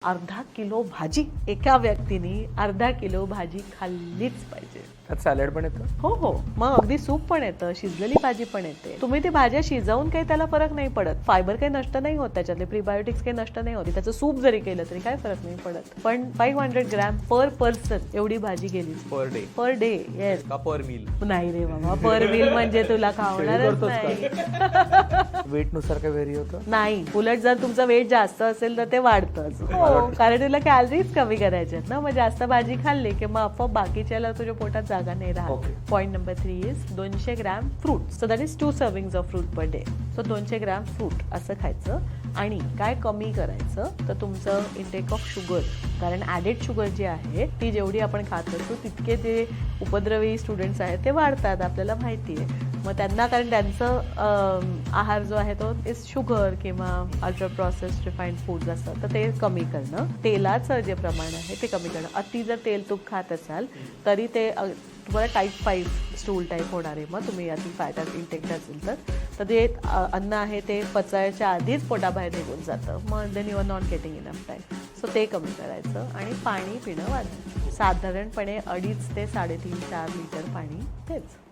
अर्धा किलो भाजी एका व्यक्तीने अर्धा किलो भाजी खाल्लीच पाहिजे. त्यात सॅलड पण येतं. हो हो, मग अगदी सूप पण येतं, शिजलेली भाजी पण येते. तुम्ही ती भाज्या शिजवून काही त्याला फरक नाही पडत. फायबर काही नष्ट नाही होत, त्याच्यातले प्रीबायोटिक्स काही नष्ट नाही होत. त्याचं सूप जरी केलं तरी काय फरक नाही पडत. पण 500 ग्रॅम पर पर्सन एवढी भाजी गेली पर डे. येस, का पर मील नाही रे बाबा, पर मील म्हणजे तुला खावणारच नाही. वेट नुसार काय व्हेरी होतं? नाही, उलट जर तुमचं वेट जास्त असेल तर ते वाढतंच. हो, कारण तुला कॅलरीज कमी करायच्यात ना. मग जास्त भाजी खाल्ली की मग आपोआप बाकीच्याला तुझ्या पोटात जागा नाही राहत. Point number 3 is 200 gram fruit. So that is 2 servings of fruit per day. So 200 gram fruit असं खायचं. आणि काय कमी करायचं तर तुमचं इंटेक ऑफ शुगर, कारण ॲडेड शुगर जी आहे ती जेवढी आपण खात असतो तितके जे उपद्रवी स्टुडंट्स आहेत ते वाढतात, आपल्याला माहिती आहे. मग त्यांना, कारण त्यांचं आहार जो आहे तो इज शुगर किंवा अल्ट्रा प्रोसेस्ड रिफाईंड फूड्स असतात, तर ते कमी करणं. तेलाचं जे प्रमाण आहे ते कमी करणं. अति जर तेल तूप खात असाल तरी ते तुम्हाला टाईप 5 स्टूल टाईप होणार आहे. मग तुम्ही अति फॅट इंटेक्ट असेल तर ते अन्न आहे ते पचायच्या आधीच पोटाबाहेर निघून जातं. मग then you are not getting enough time. So ते कमी करायचं आणि पाणी पिणं वाढवायचं. साधारणपणे 2.5 ते 3.5-4 लिटर पाणी प्यायचं.